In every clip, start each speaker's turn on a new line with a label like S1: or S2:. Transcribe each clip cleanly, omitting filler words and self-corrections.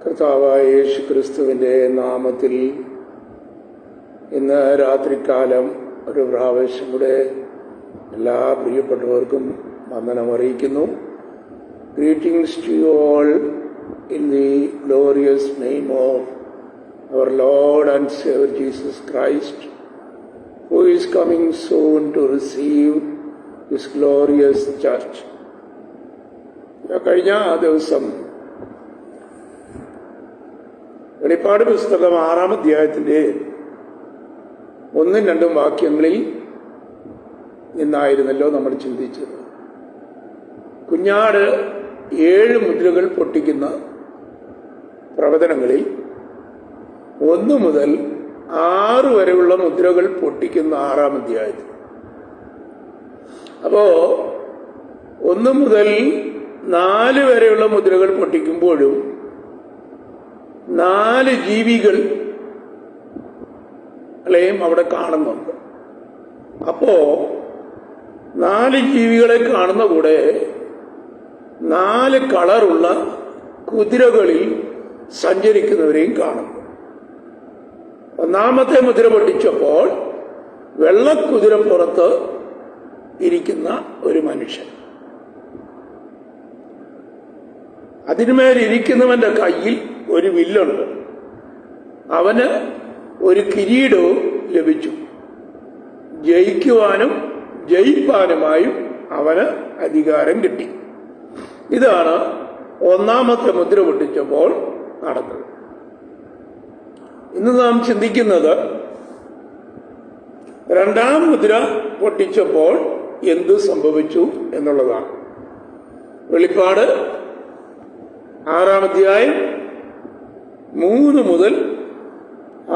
S1: കർത്താവായ യേശുക്രിസ്തുവിൻ്റെ നാമത്തിൽ ഇന്ന് രാത്രികാലം ഒരു പ്രാവശ്യം കൂടെ എല്ലാ പ്രിയപ്പെട്ടവർക്കും വന്ദനം അറിയിക്കുന്നു. Greetings to you all in the glorious name of our lord and saviour Jesus Christ, who is coming soon to receive his glorious church. കഴിഞ്ഞ ദിവസം വെളിപ്പാട് പുസ്തകം 6-ാം അധ്യായത്തിൻ്റെ 1-2 വാക്യങ്ങളിൽ നിന്നായിരുന്നല്ലോ നമ്മൾ ചിന്തിച്ചത്. കുഞ്ഞാട് 7 മുദ്രകൾ പൊട്ടിക്കുന്ന പ്രവചനങ്ങളിൽ 1 മുതൽ 6 വരെയുള്ള മുദ്രകൾ പൊട്ടിക്കുന്ന 6-ാം അധ്യായത്തിൽ. അപ്പോ 1 മുതൽ 4 വരെയുള്ള മുദ്രകൾ പൊട്ടിക്കുമ്പോഴും 4 ജീവികളെയും അവിടെ കാണുന്നുണ്ട്. അപ്പോ 4 ജീവികളെ കാണുന്ന കൂടെ 4 കളറുള്ള കുതിരകളിൽ സഞ്ചരിക്കുന്നവരെയും കാണുന്നു. 1-ാമത്തെ മുദ്ര പൊട്ടിച്ചപ്പോൾ വെള്ളക്കുതിരപ്പുറത്ത് ഇരിക്കുന്ന ഒരു മനുഷ്യൻ, അതിന്മേലിരിക്കുന്നവന്റെ കയ്യിൽ ഒരു വില്ലുണ്ട്. അവന് ഒരു കിരീടവും ലഭിച്ചു. ജയിക്കുവാനും ജയിപ്പാനുമായും അവന് അധികാരം കിട്ടി. ഇതാണ് 1-ാമത്തെ മുദ്ര പൊട്ടിച്ചപ്പോൾ നടന്നത്. ഇന്ന് നാം ചിന്തിക്കുന്നത് 2-ാം മുദ്ര പൊട്ടിച്ചപ്പോൾ എന്തു സംഭവിച്ചു എന്നുള്ളതാണ്. വെളിപ്പാട് 6-ാം അധ്യായം 3 മുതൽ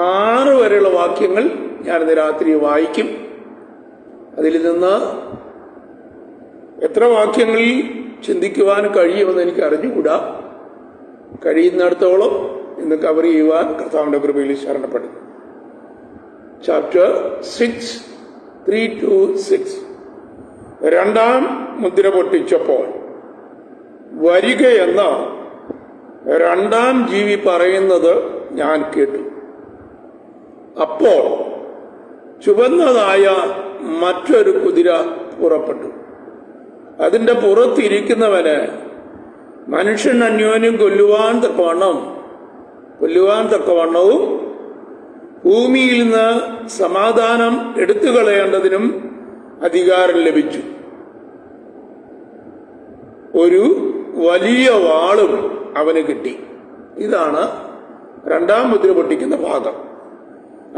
S1: 6 വരെയുള്ള വാക്യങ്ങൾ ഞാനിന്ന് രാത്രി വായിക്കും. അതിൽ നിന്ന് എത്ര വാക്യങ്ങളിൽ ചിന്തിക്കുവാൻ കഴിയുമെന്ന് എനിക്ക് അറിഞ്ഞുകൂടാ. കഴിയുന്നിടത്തോളം ഇന്ന് കവർ ചെയ്യുവാൻ കർത്താവിന്റെ കൃപയിൽ ശരണപ്പെടുന്നു. ചാപ്റ്റർ 6, 3-6. 2-ാം മുദ്ര പൊട്ടിച്ചപ്പോൾ വരികയെന്ന 2-ാം ജീവി പറയുന്നത് ഞാൻ കേട്ടു. അപ്പോൾ ചുവന്നതായ മറ്റൊരു കുതിര പുറപ്പെട്ടു. അതിന്റെ പുറത്തിരിക്കുന്നവന് മനുഷ്യൻ അന്യോന്യം കൊല്ലുവാൻ തക്കവണ്ണവും ഭൂമിയിൽ നിന്ന് സമാധാനം എടുത്തു കളയേണ്ടതിനും അധികാരം ലഭിച്ചു. ഒരു വലിയ വാളും അവന് കിട്ടി. ഇതാണ് 2-ാം മുദ്ര പൊട്ടിക്കുന്ന ഭാഗം.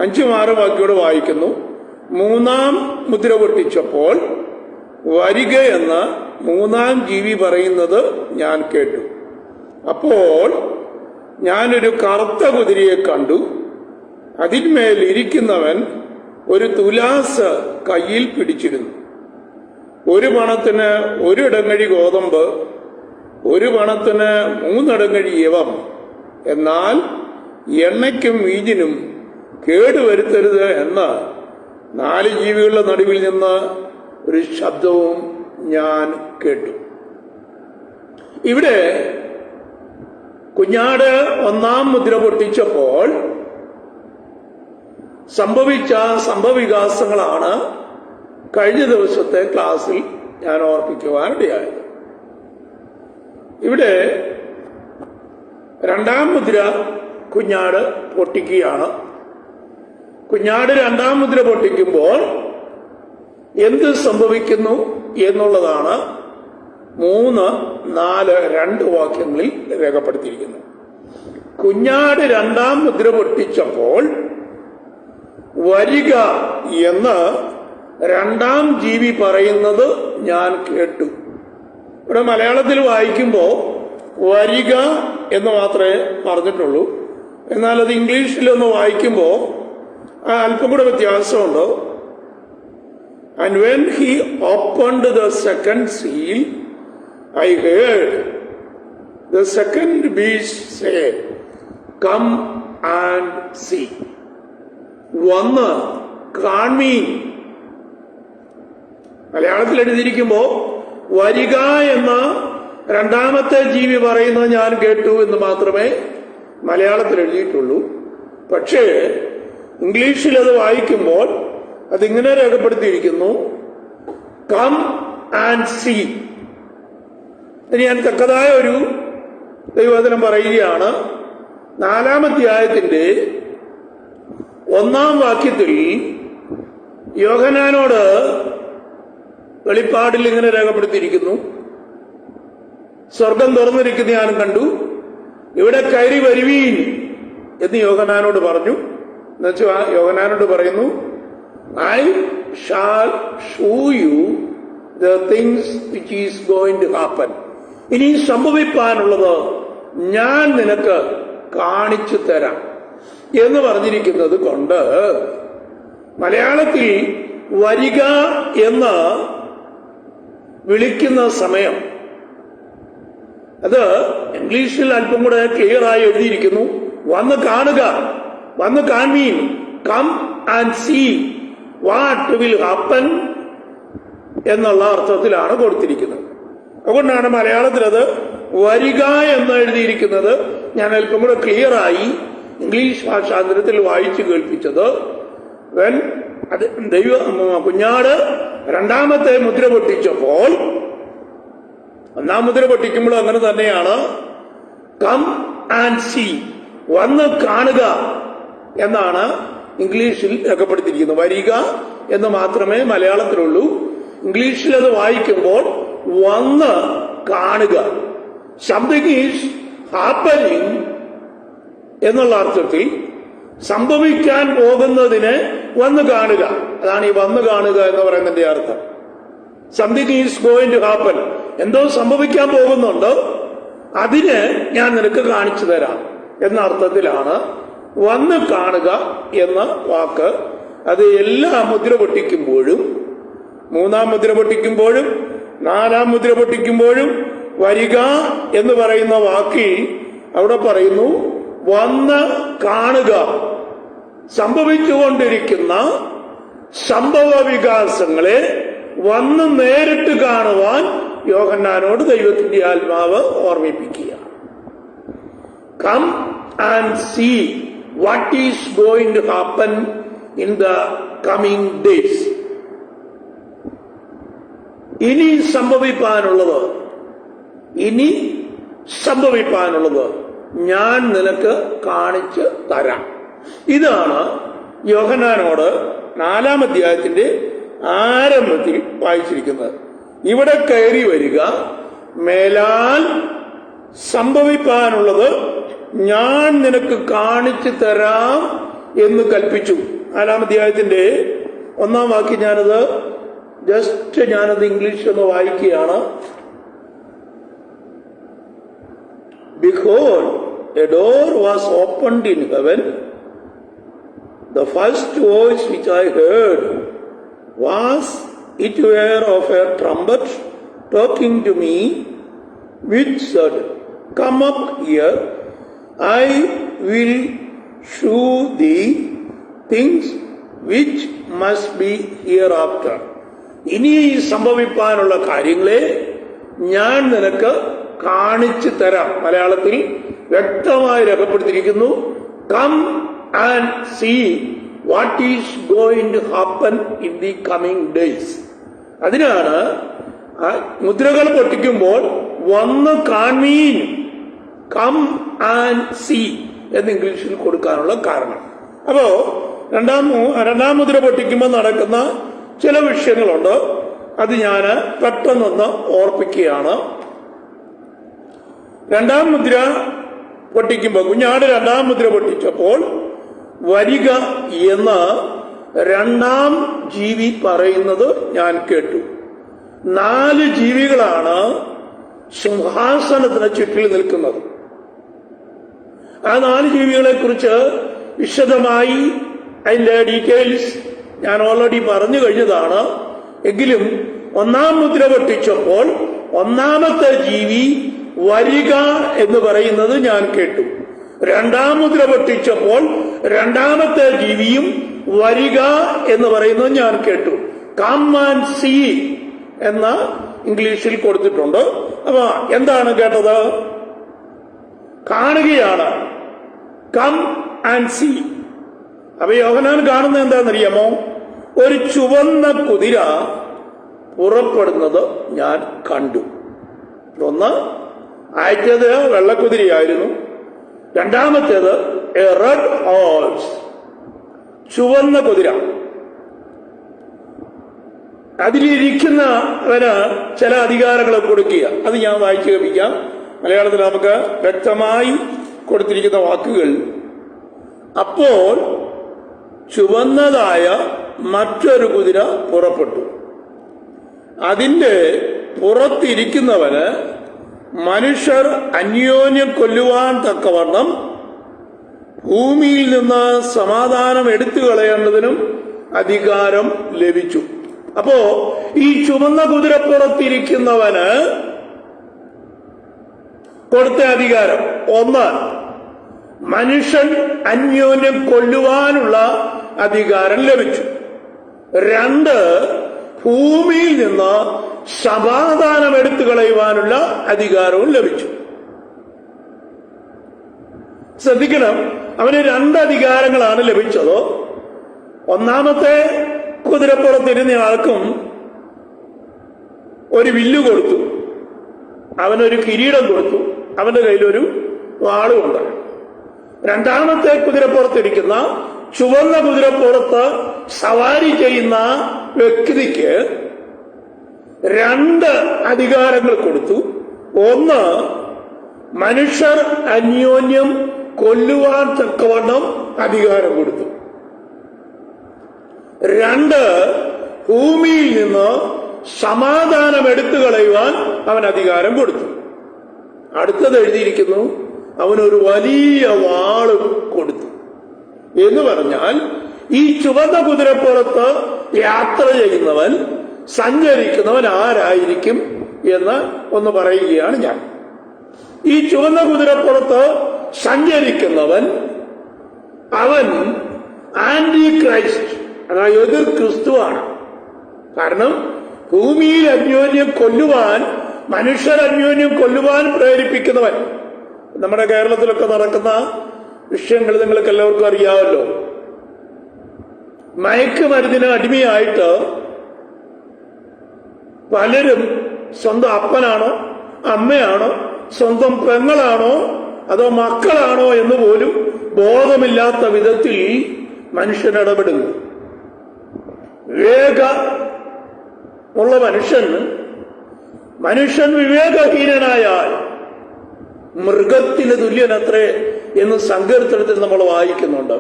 S1: 5-6 വാക്യോടെ വായിക്കുന്നു. 3-ാം മുദ്ര പൊട്ടിച്ചപ്പോൾ വരികയെന്ന് 3-ാം ജീവി പറയുന്നത് ഞാൻ കേട്ടു. അപ്പോൾ ഞാനൊരു കറുത്ത കുതിരയെ കണ്ടു. അതിന്മേൽ ഇരിക്കുന്നവൻ ഒരു തുലാസ് കയ്യിൽ പിടിച്ചിരുന്നു. 1 പണത്തിന് 1 ഇടങ്ങഴി ഗോതമ്പ്, 1 പണത്തിന് 3 ഇടങ്ങഴി യവം. എന്നാൽ എണ്ണയ്ക്കും വീഞ്ഞിനും കേടുവരുത്തരുത് എന്ന് 4 ജീവികളുടെ നടുവിൽ നിന്ന് ഒരു ശബ്ദവും ഞാൻ കേട്ടു. ഇവിടെ കുഞ്ഞാട് 1-ാം മുദ്ര പൊട്ടിച്ചപ്പോൾ സംഭവിച്ച സംഭവവികാസങ്ങളാണ് കഴിഞ്ഞ ദിവസത്തെ ക്ലാസ്സിൽ ഞാൻ ഓർപ്പിക്കുവാനിടയായത്. ഇവിടെ 2-ാം മുദ്ര കുഞ്ഞാട് പൊട്ടിക്കുകയാണ്. കുഞ്ഞാട് 2-ാം മുദ്ര പൊട്ടിക്കുമ്പോൾ എന്ത് സംഭവിക്കുന്നു എന്നുള്ളതാണ് 3, 4, 2 വാക്യങ്ങളിൽ രേഖപ്പെടുത്തിയിരിക്കുന്നു. കുഞ്ഞാട് 2-ാം മുദ്ര പൊട്ടിച്ചപ്പോൾ വരിക എന്ന് 2-ാം ജീവി പറയുന്നത് ഞാൻ കേട്ടു. ഇവിടെ മലയാളത്തിൽ വായിക്കുമ്പോൾ വരിക എന്ന് മാത്രമേ പറഞ്ഞിട്ടുള്ളൂ. എന്നാൽ അത് ഇംഗ്ലീഷിലൊന്ന് വായിക്കുമ്പോൾ അല്പം കൂടെ വ്യത്യാസമുണ്ട്. And when he opened the second seal, I heard the second beast say, Come and see. വന്ന് കാൺമീൻ. മലയാളത്തിൽ എഴുതിയിരിക്കുമ്പോ വരിക എന്ന 2-ാമത്തെ ജീവി പറയുന്നത് ഞാൻ കേട്ടു എന്ന് മാത്രമേ മലയാളത്തിൽ എഴുതിയിട്ടുള്ളൂ. പക്ഷേ ഇംഗ്ലീഷിൽ അത് വായിക്കുമ്പോൾ അതിങ്ങനെ രേഖപ്പെടുത്തിയിരിക്കുന്നു, കം ആൻഡ് സീ. ഇനി ഞാൻ തക്കതായ ഒരു ദൈവവചനം പറയുകയാണ്. 4-ാം അധ്യായത്തിന്റെ 1-ാം വാക്യത്തിൽ യോഹന്നാനോട് വെളിപ്പാടിൽ ഇങ്ങനെ രേഖപ്പെടുത്തിയിരിക്കുന്നു, സ്വർഗം തുറന്നിരിക്കുന്ന ഞാൻ കണ്ടു, ഇവിടെ കയറി വരുവീൻ എന്ന് യോഹന്നാനോട് പറഞ്ഞു. എന്നുവെച്ചാൽ യോഹന്നാനോട് പറയുന്നു, I shall show you the things which is going to happen. ഇനി സംഭവിപ്പാനുള്ളത് ഞാൻ നിനക്ക് കാണിച്ചു തരാം എന്ന് പറഞ്ഞിരിക്കുന്നത് കൊണ്ട് മലയാളത്തിൽ വരിക എന്ന് വിളിക്കുന്ന സമയം അത് ഇംഗ്ലീഷിൽ അല്പം കൂടെ ക്ലിയർ ആയി എഴുതിയിരിക്കുന്നു, വന്ന് കാണുക, വന്ന് കാൺമീൻ, come and see what will happen എന്നുള്ള അർത്ഥത്തിലാണ് കൊടുത്തിരിക്കുന്നത്. അതുകൊണ്ടാണ് മലയാളത്തിൽ അത് വരിക എന്ന് എഴുതിയിരിക്കുന്നത്. ഞാൻ അല്പം കൂടെ ക്ലിയർ ആയി ഇംഗ്ലീഷ് ഭാഷാന്തരത്തിൽ വായിച്ചു കേൾപ്പിച്ചത്. അത് കുഞ്ഞാട് 2-ാമത്തെ മുദ്ര പൊട്ടിച്ചപ്പോൾ, 1-ാം മുദ്ര പൊട്ടിക്കുമ്പോൾ അങ്ങനെ തന്നെയാണ്, കം ആൻഡ് സീ, വന്ന് കാണുക എന്നാണ് ഇംഗ്ലീഷിൽ രേഖപ്പെടുത്തിയിരിക്കുന്നത്. വരിക എന്ന് മാത്രമേ മലയാളത്തിലുള്ളൂ. ഇംഗ്ലീഷിൽ അത് വായിക്കുമ്പോൾ വന്ന് കാണുക, സംതിങ് ഈസ് ഹാപ്പനിങ് എന്നുള്ള അർത്ഥത്തിൽ സംഭവിക്കാൻ പോകുന്നതിനെ വന്ന് കാണുക. അതാണ് ഈ വന്ന് കാണുക എന്ന് പറയുന്നതിന്റെ അർത്ഥം. Something is going to happen, എന്തോ സംഭവിക്കാൻ പോകുന്നുണ്ട്, അതിന് ഞാൻ നിനക്ക് കാണിച്ചു തരാം എന്ന അർത്ഥത്തിലാണ് വന്ന് കാണുക എന്ന വാക്ക്. അത് എല്ലാ മുദ്ര പൊട്ടിക്കുമ്പോഴും, 3-ാം മുദ്ര പൊട്ടിക്കുമ്പോഴും 4-ാം മുദ്ര പൊട്ടിക്കുമ്പോഴും വരിക എന്ന് പറയുന്ന വാക്കിൽ അവിടെ പറയുന്നു, വന്ന് കാണുക, സംഭവിച്ചുകൊണ്ടിരിക്കുന്ന സംഭവ വികാസങ്ങളെ വന്ന് നേരിട്ട് കാണുവാൻ യോഹന്നാനോട് ദൈവത്തിന്റെ ആത്മാവ് ഓർമ്മിപ്പിക്കുക. Come and see what is going to happen in the coming days. ഇനി സംഭവിപ്പാനുള്ളത് ഞാൻ നിനക്ക് കാണിച്ചു തരാം. ഇതാണ് യോഹന്നാനോട് 4-ാം അധ്യായത്തിന്റെ ആരംഭത്തിൽ വായിച്ചിരിക്കുന്നത്. ഇവിടെ കയറി വരിക, മേലാൽ സംഭവിപ്പാനുള്ളത് ഞാൻ നിനക്ക് കാണിച്ചു തരാം എന്ന് കൽപ്പിച്ചു. 4-ാം അധ്യായത്തിന്റെ 1-ാം വാക്യം ഞാനത് ഇംഗ്ലീഷ് ഒന്ന് വായിക്കുകയാണ്. Behold, a door was opened in heaven. The first voice which I heard was it were of a trumpet talking to me, which said, Come up here, I will shew thee things which must be hereafter. ഇനി സംഭവിപ്പാനുള്ള കാര്യങ്ങളെ ഞാൻ നിനക്ക് കാണിച്ചു തരാം. മലയാളത്തിൽ വ്യക്തമായി രേഖപ്പെടുത്തിയിരിക്കുന്നു, come and see what is going to happen in the coming days. അതിനാണ് മുദ്രകൾ പൊട്ടിക്കുമ്പോൾ വന്ന് കാൺമീൻ, കം ആൻഡ് സീ എന്ന് ഇംഗ്ലീഷിൽ കൊടുക്കാനുള്ള കാരണം. അപ്പോ രണ്ടാം മുദ്ര പൊട്ടിക്കുമ്പോൾ നടക്കുന്ന ചില വിഷയങ്ങളുണ്ട്. അത് ഞാൻ പെട്ടെന്നൊന്ന് ഓർപ്പിക്കുകയാണ്. 2-ാം മുദ്ര പൊട്ടിക്കുമ്പോൾ, കുഞ്ഞാട് 2-ാം മുദ്ര പൊട്ടിച്ചപ്പോൾ വരിക എന്ന് 2-ാം ജീവി പറയുന്നത് ഞാൻ കേട്ടു. 4 ജീവികളാണ് സിംഹാസനത്തിന് ചുറ്റിൽ നിൽക്കുന്നത്. ആ 4 ജീവികളെ കുറിച്ച് വിശദമായി അതിന്റെ ഡീറ്റെയിൽസ് ഞാൻ ഓൾറെഡി പറഞ്ഞു കഴിഞ്ഞതാണ്. എങ്കിലും 1-ാം മുദ്ര പൊട്ടിച്ചപ്പോൾ 1-ാമത്തെ ജീവി വരിക എന്ന് പറയുന്നത് ഞാൻ കേട്ടു. 2-ാം മുദ്ര പൊട്ടിച്ചപ്പോൾ 2-ാമത്തെ ജീവിയും വരിക എന്ന് പറയുന്നത് ഞാൻ കേട്ടു. കം ആൻഡ് സീ എന്ന ഇംഗ്ലീഷിൽ കൊടുത്തിട്ടുണ്ട്. അപ്പൊ എന്താണ് കേട്ടത്? കാണുകയാണ്. Come and see. അപ്പൊ യോഹന്നാൻ കാണുന്നത് എന്താണെന്നറിയാമോ? ഒരു ചുവന്ന കുതിര പുറപ്പെടുന്നത് ഞാൻ കണ്ടു. ഒന്ന്, ആദ്യത്തേത് വെള്ളക്കുതിരയായിരുന്നു. രണ്ടാമത്തേത് എ റെഡ് ഹോഴ്സ്, ചുവന്ന കുതിര. അതിലിരിക്കുന്നവന് ചില അധികാരങ്ങൾ കൊടുക്കുക. അത് ഞാൻ വായിച്ചു കേൾപ്പിക്കാം. മലയാളത്തിൽ നമുക്ക് വ്യക്തമായി കൊടുത്തിരിക്കുന്ന വാക്കുകൾ. അപ്പോൾ ചുവന്നതായ മറ്റൊരു കുതിര പുറപ്പെട്ടു. അതിന്റെ പുറത്തിരിക്കുന്നവന് മനുഷ്യർ അന്യോന്യം കൊല്ലുവാൻ തക്കവണ്ണം ഭൂമിയിൽ നിന്ന് സമാധാനം എടുത്തു കളയേണ്ടതിനും അധികാരം ലഭിച്ചു. അപ്പോ ഈ ചുവന്ന കുതിരപ്പുറത്തിരിക്കുന്നവന് കൊടുത്ത അധികാരം, ഒന്ന്, മനുഷ്യൻ അന്യോന്യം കൊല്ലുവാനുള്ള അധികാരം ലഭിച്ചു. രണ്ട്, ഭൂമിയിൽ നിന്ന് സമാധാനം എടുത്തു കളയുവാനുള്ള അധികാരവും ലഭിച്ചു. ശ്രദ്ധിക്കണം, അവന് രണ്ട് അധികാരങ്ങളാണ് ലഭിച്ചത്. ഒന്നാമത്തെ കുതിരപ്പുറത്തിരുന്ന ആൾക്കും ഒരു വില്ലു കൊടുത്തു, അവനൊരു കിരീടം കൊടുത്തു, അവന്റെ കയ്യിലൊരു വാളുമുണ്ട്. രണ്ടാമത്തെ കുതിരപ്പുറത്തിരിക്കുന്ന ചുവന്ന കുതിരപ്പുറത്ത് സവാരി ചെയ്യുന്ന വ്യക്തിക്ക് രണ്ട് അധികാരങ്ങൾ കൊടുത്തു. ഒന്ന്, മനുഷ്യർ അന്യോന്യം കൊല്ലുവാൻ തക്കവണ്ണം അധികാരം കൊടുത്തു. രണ്ട്, ഭൂമിയിൽ നിന്ന് സമാധാനം എടുത്തു കളയുവാൻ അവൻ അധികാരം കൊടുത്തു. അടുത്തത് എഴുതിയിരിക്കുന്നു, അവനൊരു വലിയ വാളും കൊടുത്തു. എന്ന് പറഞ്ഞാൽ ഈ ചുവന്ന കുതിരപ്പുറത്ത് യാത്ര ചെയ്യുന്നവൻ, സഞ്ചരിക്കുന്നവൻ ആരായിരിക്കും എന്ന് ഒന്ന് പറയുകയാണ് ഞാൻ. ഈ ചുവന്ന കുതിരപ്പുറത്ത് സഞ്ചരിക്കുന്നവൻ, അവൻ ആന്റി ക്രൈസ്റ്റ്, അതായത് എതിർ ക്രിസ്തുവാണ്. കാരണം ഭൂമിയിൽ അന്യോന്യം കൊല്ലുവാൻ, മനുഷ്യർ അന്യോന്യം കൊല്ലുവാൻ പ്രേരിപ്പിക്കുന്നവൻ. നമ്മുടെ കേരളത്തിലൊക്കെ നടക്കുന്ന വിഷയങ്ങൾ നിങ്ങൾക്ക് എല്ലാവർക്കും അറിയാമല്ലോ. മയക്കുമരുന്നിന് അടിമയായിട്ട് പലരും സ്വന്തം അപ്പനാണോ അമ്മയാണോ സ്വന്തം പെങ്ങളാണോ അതോ മക്കളാണോ എന്ന് പോലും ബോധമില്ലാത്ത വിധത്തിൽ മനുഷ്യൻ ഇടപെടുന്നു. വിവേകമുള്ള മനുഷ്യൻ വിവേകഹീനനായാൽ മൃഗത്തിന് തുല്യനത്രേ എന്ന് സങ്കീർത്തനത്തിൽ നമ്മൾ വായിക്കുന്നുണ്ട്.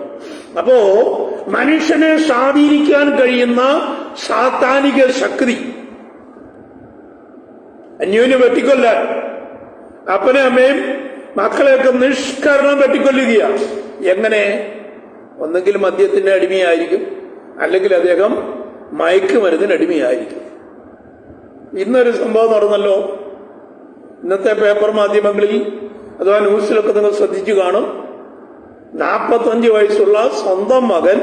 S1: അപ്പോ മനുഷ്യനെ സ്വാധീനിക്കാൻ കഴിയുന്ന സാത്താനിക ശക്തി, അന്യോന്യം വെട്ടിക്കൊല്ലാൻ, അപ്പനെ അമ്മയും മക്കളെയൊക്കെ നിഷ്കരണം വെട്ടിക്കൊല്ലുകയാണ്. എങ്ങനെ? ഒന്നെങ്കിൽ മദ്യത്തിന്റെ അടിമയായിരിക്കും, അല്ലെങ്കിൽ അദ്ദേഹം മയക്കുമരുന്നിന് അടിമയായിരിക്കും. ഇന്നൊരു സംഭവം നടന്നല്ലോ. ഇന്നത്തെ പേപ്പർ മാധ്യമങ്ങളിൽ അഥവാ ന്യൂസിലൊക്കെ നിങ്ങൾ ശ്രദ്ധിച്ചു കാണും. 45 വയസ്സുള്ള സ്വന്തം മകൻ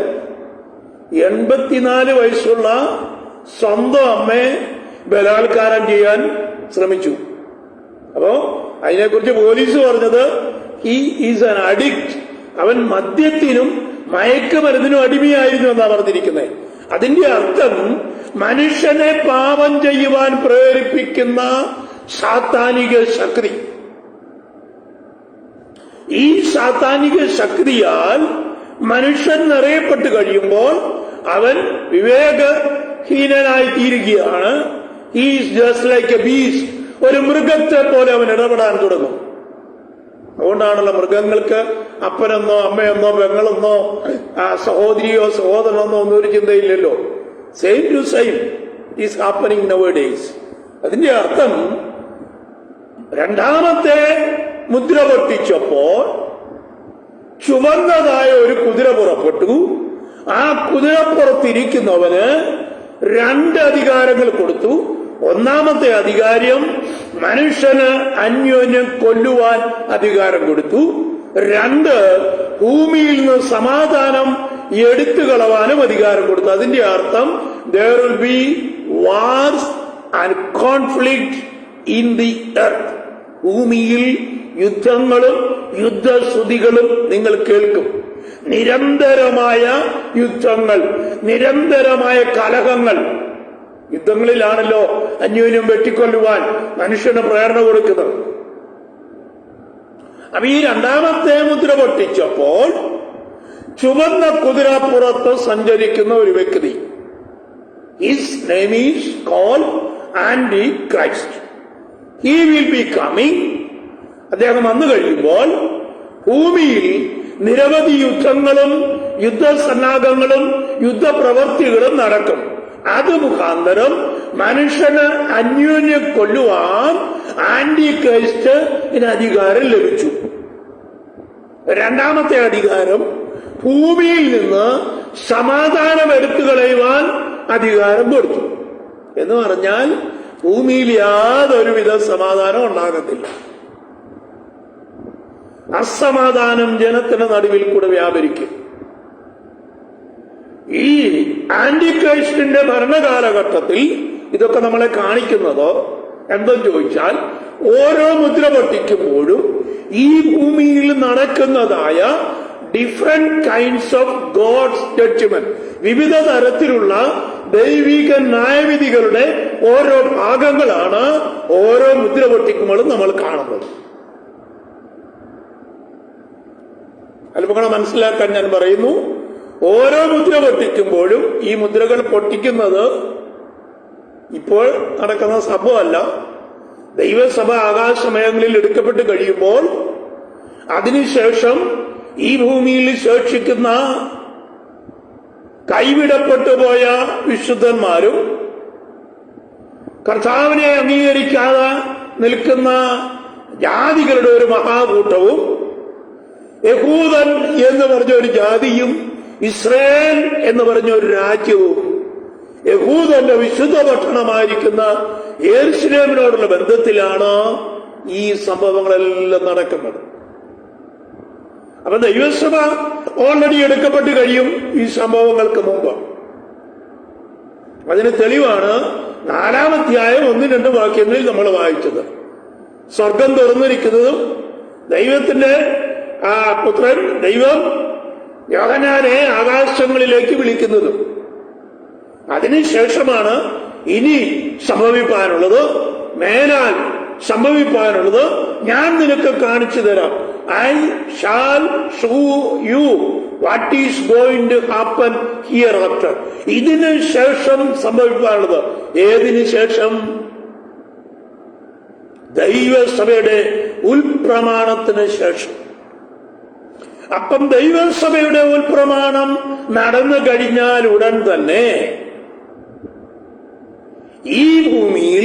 S1: 84 വയസ്സുള്ള സ്വന്തം അമ്മയെ ബലാത്കാരം ചെയ്യാൻ ശ്രമിച്ചു. അപ്പോ അതിനെക്കുറിച്ച് പോലീസ് പറഞ്ഞത് ഹി ഈസ് ആൻ അഡിക്റ്റ്, അവൻ മദ്യത്തിനും മയക്കുമരുന്നിനും അടിമയായിരുന്നു എന്നാണ് പറഞ്ഞിരിക്കുന്നത്. അതിന്റെ അർത്ഥം മനുഷ്യനെ പാപം ചെയ്യുവാൻ പ്രേരിപ്പിക്കുന്ന സാത്താനിക ശക്തി. ഈ സാത്താനിക ശക്തിയാൽ മനുഷ്യൻ നിറയപ്പെട്ട് കഴിയുമ്പോൾ അവൻ വിവേകഹീനനായി തീരുകയാണ്. Is just like A beast, ഒരു മൃഗത്തെ പോലെ അവൻ ഇടപെടാൻ തുടങ്ങും. അതുകൊണ്ടാണല്ലോ മൃഗങ്ങൾക്ക് അപ്പനെന്നോ അമ്മയെന്നോ പെങ്ങളെന്നോ സഹോദരിയോ സഹോദരനെന്നോ ഒന്നും ഒരു ചിന്തയില്ലല്ലോ. Same to same is happening now days. അതിന്റെ അർത്ഥം രണ്ടാമത്തെ മുദ്ര പൊട്ടിച്ചപ്പോൾ ചുവന്നതായ ഒരു കുതിര പുറപ്പെട്ടു. ആ കുതിരപ്പുറത്തിരിക്കുന്നവന് രണ്ട് അധികാരങ്ങൾ കൊടുത്തു. ഒന്നാമത്തെ അധികാരം മനുഷ്യന് അന്യോന്യം കൊല്ലുവാൻ അധികാരം കൊടുത്തു. രണ്ട്, ഭൂമിയിൽ നിന്ന് സമാധാനം എടുത്തു കളവാനും അധികാരം കൊടുത്തു. അതിന്റെ അർത്ഥം there will be wars and conflict in the earth. ഭൂമിയിൽ യുദ്ധങ്ങളും യുദ്ധശ്രുതികളും നിങ്ങൾ കേൾക്കും. നിരന്തരമായ യുദ്ധങ്ങൾ, നിരന്തരമായ കലഹങ്ങൾ. യുദ്ധങ്ങളിലാണല്ലോ അന്യോന്യം വെട്ടിക്കൊല്ലുവാൻ മനുഷ്യന് പ്രേരണ കൊടുക്കുന്നത്. അപ്പൊ ഈ രണ്ടാമത്തെ മുദ്ര പൊട്ടിച്ചപ്പോൾ ചുവന്ന കുതിരപ്പുറത്ത് സഞ്ചരിക്കുന്ന ഒരു വ്യക്തി, his name is called anti Christ. He will be coming. അദ്ദേഹം വന്നു കഴിയുമ്പോൾ ഭൂമിയിൽ നിരവധി യുദ്ധങ്ങളും യുദ്ധസന്നാഹങ്ങളും യുദ്ധപ്രവൃത്തികളും നടക്കും. അത് മുഖാന്തരം മനുഷ്യന് അന്യോന്യം കൊല്ലുവാൻ ആന്റി ക്രൈസ്റ്റിന് അധികാരം ലഭിച്ചു. രണ്ടാമത്തെ അധികാരം, ഭൂമിയിൽ നിന്ന് സമാധാനം എടുത്തു കളയുവാൻ അധികാരം കൊടുത്തു. എന്ന് പറഞ്ഞാൽ ഭൂമിയിൽ യാതൊരുവിധ സമാധാനം ഉണ്ടാകത്തില്ല. അസമാധാനം ജനത്തിന്റെ നടുവിൽ കൂടെ വ്യാപരിക്കും. ഈ ആന്റിക്രൈസ്റ്റിന്റെ ഭരണകാലഘട്ടത്തിൽ ഇതൊക്കെ നമ്മളെ കാണിക്കുന്നത് എന്തെന്ന് ചോദിച്ചാൽ, ഓരോ മുദ്ര പൊട്ടിക്കുമ്പോഴും ഈ ഭൂമിയിൽ നടക്കുന്നതായ different kinds of God's judgment, വിവിധ തരത്തിലുള്ള ദൈവിക ന്യായവിധികളുടെ ഓരോ ഭാഗങ്ങളാണ് ഓരോ മുദ്ര പൊട്ടിക്കുമ്പോഴും നമ്മൾ കാണുന്നത്. അല്പങ്ങളെ മനസ്സിലാക്കാൻ ഞാൻ പറയുന്നു, ഓരോ മുദ്ര പൊട്ടിക്കുമ്പോഴും ഈ മുദ്രകൾ പൊട്ടിക്കുന്നത് ഇപ്പോൾ നടക്കുന്ന സംഭവമല്ല. ദൈവസഭ ആകാശമയങ്ങളിൽ എടുക്കപ്പെട്ട് കഴിയുമ്പോൾ അതിനുശേഷം ഈ ഭൂമിയിൽ ശേഷിക്കുന്ന കൈവിടപ്പെട്ടു പോയ വിശുദ്ധന്മാരും കർത്താവിനെ അംഗീകരിക്കാതെ നിൽക്കുന്ന ജാതികളുടെ ഒരു മഹാകൂട്ടവും, യഹൂദൻ എന്ന് പറഞ്ഞ ഒരു ജാതിയും ഇസ്രായേൽ എന്ന് പറഞ്ഞ ഒരു രാജ്യവും, യഹൂദന്റെ വിശുദ്ധ പട്ടണമായിരിക്കുന്ന യെരുശലേമിനോടുള്ള ബന്ധത്തിലാണ് ഈ സംഭവങ്ങളെല്ലാം നടക്കുന്നത്. അപ്പൊ ദൈവസഭ ഓൾറെഡി എടുക്കപ്പെട്ട് കഴിയും ഈ സംഭവങ്ങൾക്ക് മുമ്പ്. അതിന് തെളിവാണ് 4-ാം അധ്യായം 1-2 വാക്യങ്ങളിൽ നമ്മൾ വായിച്ചത്. സ്വർഗം തുറന്നിരിക്കുന്നതും ദൈവത്തിന്റെ പുത്രൻ ദൈവം യോഹന്നാനെ ആകാശങ്ങളിലേക്ക് വിളിക്കുന്നതും. അതിനുശേഷമാണ് ഇനി സംഭവിപ്പാനുള്ളത്, മേലാൽ സംഭവിപ്പാനുള്ളത് ഞാൻ നിനക്ക് കാണിച്ചു തരാം. I shall show you what is going to happen hereafter. ഇതിന് ശേഷം സംഭവിക്കാനുള്ളത്. ഏതിനു ശേഷം? ദൈവസഭയുടെ ഉൽപ്രമാണത്തിന് ശേഷം. അപ്പം ദൈവസഭയുടെ ഉൽപ്രമാണം നടന്നു കഴിഞ്ഞാൽ ഉടൻ തന്നെ ഈ ഭൂമിയിൽ